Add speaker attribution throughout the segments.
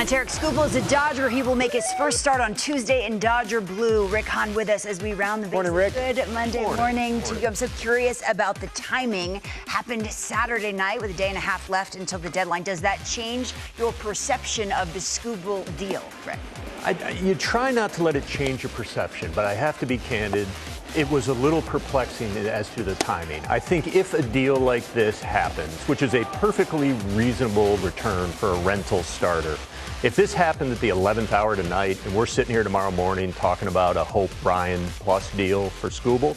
Speaker 1: And Tarik Skubal is a Dodger. He will make his first start on Tuesday in Dodger blue. Rick Hahn with us as we round the bases.
Speaker 2: Morning, Rick.
Speaker 1: Good Monday morning to you. I'm so curious about the timing. Happened Saturday night with a day and a half left until the deadline. Does that change your perception of the Skubal deal, Rick?
Speaker 3: You try not to let it change your perception, but I have to be candid. It was a little perplexing as to the timing. I think if a deal like this happens, which is a perfectly reasonable return for a rental starter, if this happened at the 11th hour tonight and we're sitting here tomorrow morning talking about a Hope Bryan plus deal for Skubal,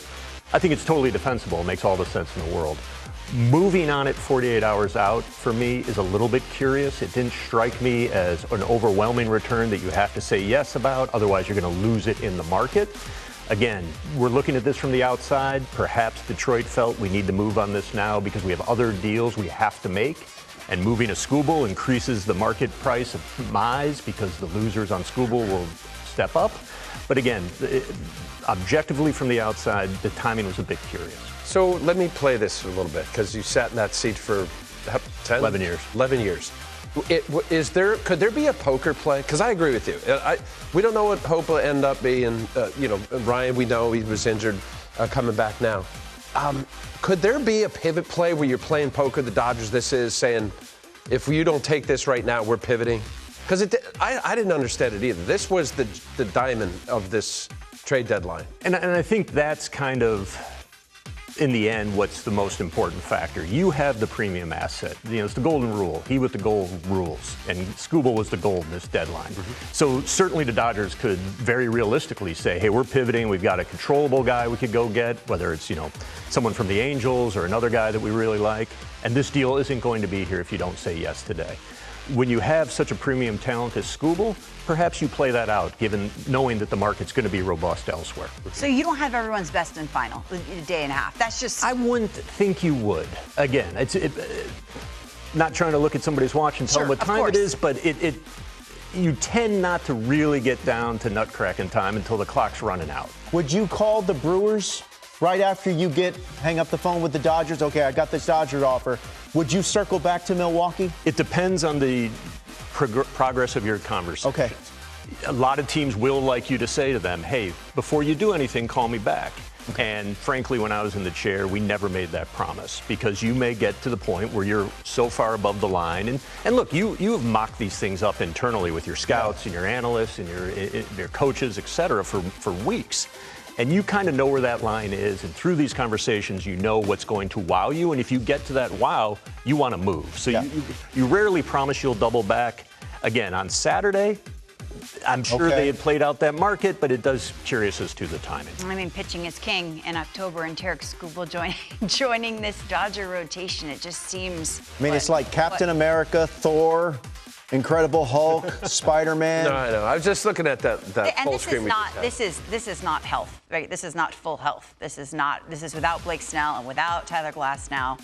Speaker 3: I think it's totally defensible. It makes all the sense in the world. Moving on it 48 hours out, for me, is a little bit curious. It didn't strike me as an overwhelming return that you have to say yes about, otherwise you're going to lose it in the market. Again, we're looking at this from the outside. Perhaps Detroit felt we need to move on this now because we have other deals we have to make. And moving a Skubal increases the market price of Mize because the losers on Skubal will step up. But again, objectively from the outside, the timing was a bit curious.
Speaker 2: So let me play this a little bit because you sat in that seat for 10?
Speaker 3: 11 years.
Speaker 2: 11 years. Could there be a poker play? Because I agree with you. We don't know what Hope will end up being. Ryan, we know he was injured, coming back now. Could there be a pivot play where you're playing poker, the Dodgers, this is, saying, if you don't take this right now, we're pivoting? Because I didn't understand it either. This was the diamond of this trade deadline.
Speaker 3: And I think that's kind of, in the end, what's the most important factor. You have the premium asset. It's the golden rule. He with the gold rules. And Skubal was the gold in this deadline. Mm-hmm. So certainly the Dodgers could very realistically say, hey, we're pivoting. We've got a controllable guy we could go get, whether it's, someone from the Angels or another guy that we really like. And this deal isn't going to be here if you don't say yes today. When you have such a premium talent as Skubal, perhaps you play that out, knowing that the market's going to be robust elsewhere.
Speaker 1: So you don't have everyone's best and final in a day and a half. That's just...
Speaker 3: I wouldn't think you would. Again, not trying to look at somebody's watch and tell them what time it is, but you tend not to really get down to nutcracking time until the clock's running out.
Speaker 4: Would you call the Brewers right after you hang up the phone with the Dodgers? Okay, I got this Dodger offer. Would you circle back to Milwaukee?
Speaker 3: It depends on the progress of your conversation.
Speaker 4: Okay.
Speaker 3: A lot of teams will like you to say to them, hey, before you do anything, call me back. Okay. And frankly, when I was in the chair, we never made that promise because you may get to the point where you're so far above the line. And look, you have mocked these things up internally with your scouts and your analysts and your coaches, et cetera, for weeks. And you kind of know where that line is. And through these conversations, you know what's going to wow you. And if you get to that wow, you want to move. So you rarely promise you'll double back. Again, on Saturday, I'm sure they had played out that market, but it does curious as to the timing.
Speaker 1: I mean, pitching is king in October, and Tarik Skubal joining this Dodger rotation. It just seems...
Speaker 4: It's like Captain America, Thor, Incredible Hulk, Spider-Man.
Speaker 2: No, I know. I was just looking at that full screen.
Speaker 1: This is not health, right? This is not full health. This is without Blake Snell and without Tyler Glass now.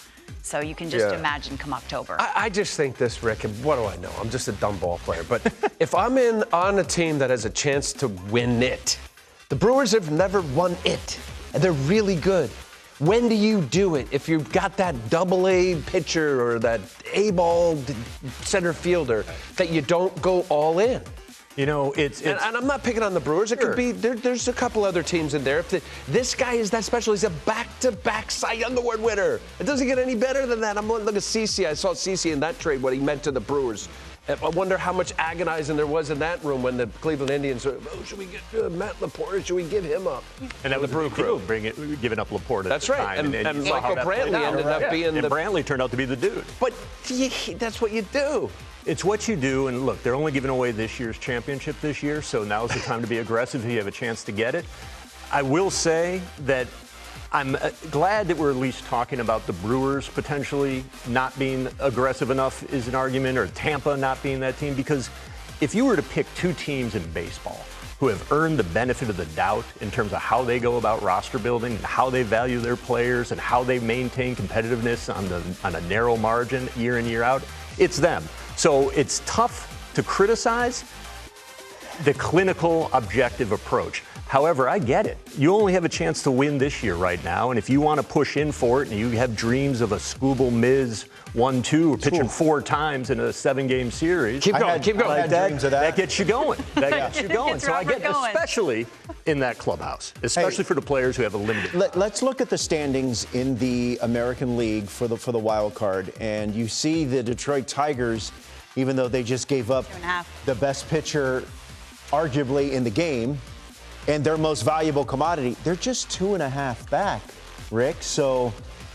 Speaker 1: So you can just imagine come October.
Speaker 2: I just think this, Rick, and what do I know? I'm just a dumb ball player. But if I'm on a team that has a chance to win it, the Brewers have never won it, and they're really good. When do you do it? If you've got that double-A pitcher or that A-ball center fielder, that you don't go all in.
Speaker 3: And
Speaker 2: I'm not picking on the Brewers. It could be there's a couple other teams in there. If this guy is that special, he's a back-to-back Cy Young Award winner. It doesn't get any better than that. Look at CeCe. I saw CeCe in that trade, what he meant to the Brewers. I wonder how much agonizing there was in that room when the Cleveland Indians said, should we get Matt Laporta? Should we give him up?
Speaker 3: And that was the Brew Crew giving up Laporta.
Speaker 2: That's right. And Michael Brantley ended up being
Speaker 3: and Brantley turned out to be the dude.
Speaker 2: But that's what you do.
Speaker 3: It's what you do, and look, they're only giving away this year's championship this year, so now's the time to be aggressive if you have a chance to get it. I will say that I'm glad that we're at least talking about the Brewers potentially not being aggressive enough is an argument, or Tampa not being that team, because if you were to pick two teams in baseball who have earned the benefit of the doubt in terms of how they go about roster building and how they value their players and how they maintain competitiveness on a narrow margin year in, year out, it's them. So it's tough to criticize the clinical, objective approach. However, I get it. You only have a chance to win this year right now, and if you want to push in for it and you have dreams of a Skubal-Miz 1-2 or pitching 4 times in a 7-game series,
Speaker 2: keep going.
Speaker 4: I had dreams of that.
Speaker 3: That gets you going. That gets you going.
Speaker 1: Gets
Speaker 3: So I
Speaker 1: Robert
Speaker 3: get,
Speaker 1: going.
Speaker 3: especially in that clubhouse, especially for the players who have a limited.
Speaker 4: Let's look at the standings in the American League for the wild card, and you see the Detroit Tigers, even though they just gave up
Speaker 1: 2.5.
Speaker 4: the best pitcher, arguably in the game, and their most valuable commodity, they're just 2.5 back, Rick. So,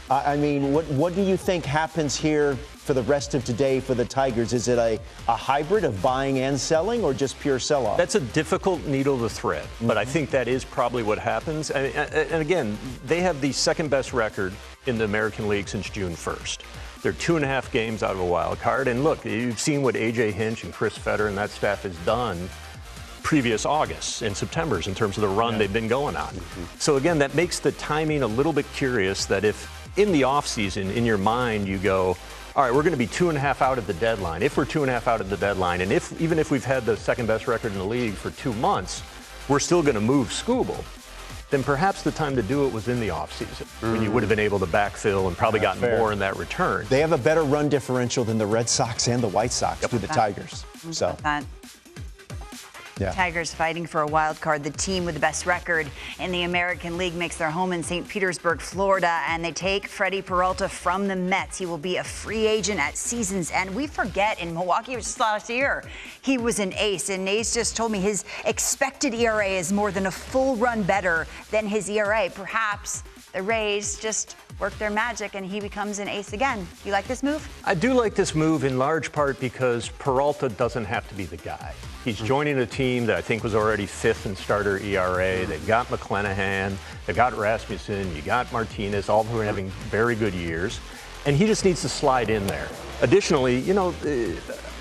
Speaker 4: I mean, what do you think happens here for the rest of today for the Tigers? Is it a hybrid of buying and selling, or just pure sell-off?
Speaker 3: That's a difficult needle to thread, but I think that is probably what happens. And again, they have the second best record in the American League since June 1st. They're 2.5 games out of a wild card. And look, you've seen what A.J. Hinch and Chris Fetter and that staff has done previous Augusts and Septembers in terms of the run they've been going on. So again, that makes the timing a little bit curious, that if in the offseason, in your mind, you go, all right, we're going to be 2.5 out at the deadline. If we're 2.5 out at the deadline, and even if we've had the second best record in the league for 2 months, we're still going to move Skubal, then perhaps the time to do it was in the offseason, when you would have been able to backfill and probably gotten more in that return.
Speaker 4: They have a better run differential than the Red Sox and the White Sox do the Tigers. So. Yeah.
Speaker 1: Tigers fighting for a wild card. The team with the best record in the American League makes their home in St. Petersburg, Florida, and they take Freddy Peralta from the Mets. He will be a free agent at season's end. We forget in Milwaukee, it was just last year, he was an ace, and Nace just told me his expected ERA is more than a full run better than his ERA. Perhaps the Rays just work their magic and he becomes an ace again. You like this move?
Speaker 3: I do like this move in large part because Peralta doesn't have to be the guy. He's joining a team that I think was already 5th in starter ERA. They've got McClanahan, they've got Rasmussen, you got Martinez, all who are having very good years. And he just needs to slide in there. Additionally, you know,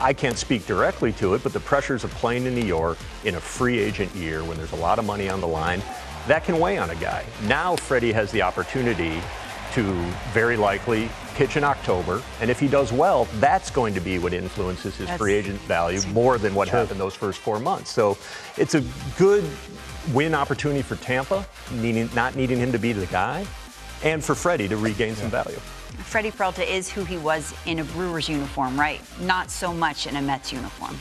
Speaker 3: I can't speak directly to it, but the pressures of playing in New York in a free agent year when there's a lot of money on the line, that can weigh on a guy. Now Freddie has the opportunity to very likely pitch in October, and if he does well, that's going to be what influences his free agent value more than what happened those first 4 months. So it's a good win opportunity for Tampa, not needing him to be the guy, and for Freddie to regain some value.
Speaker 1: Freddy Peralta is who he was in a Brewers uniform, right? Not so much in a Mets uniform.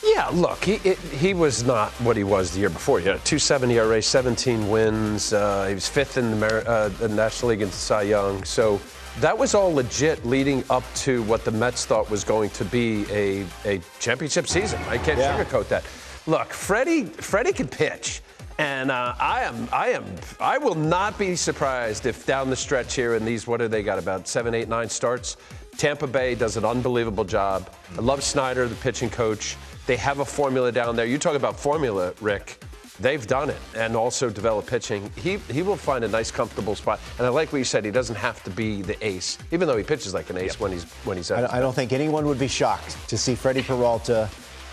Speaker 2: Yeah, look, he was not what he was the year before. He had a 2.7 ERA, 17 wins. He was 5th in the National League in Cy Young. So that was all legit leading up to what the Mets thought was going to be a championship season. I can't sugarcoat that. Look, Freddie can pitch. And I will not be surprised if down the stretch here in these, what do they got, about 7, 8, 9 starts, Tampa Bay does an unbelievable job. I love Snyder, the pitching coach. They have a formula down there. You talk about formula, Rick. They've done it and also developed pitching. He will find a nice, comfortable spot. And I like what you said. He doesn't have to be the ace, even though he pitches like an ace when he's out.
Speaker 4: I don't think anyone would be shocked to see Freddy Peralta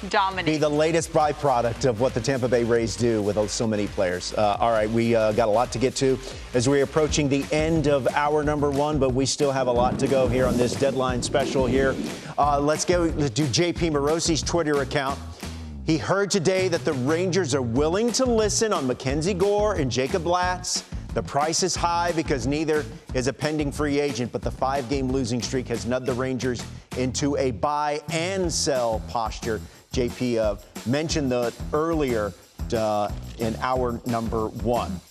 Speaker 1: dominate.
Speaker 4: Be the latest byproduct of what the Tampa Bay Rays do with so many players. All right, we got a lot to get to as we're approaching the end of hour number 1, but we still have a lot to go here on this deadline special here. Let's do JP Morosi's Twitter account. He heard today that the Rangers are willing to listen on Mackenzie Gore and Jacob Latz. The price is high because neither is a pending free agent, but the 5-game losing streak has nudged the Rangers into a buy and sell posture. JP mentioned that earlier in hour number 1.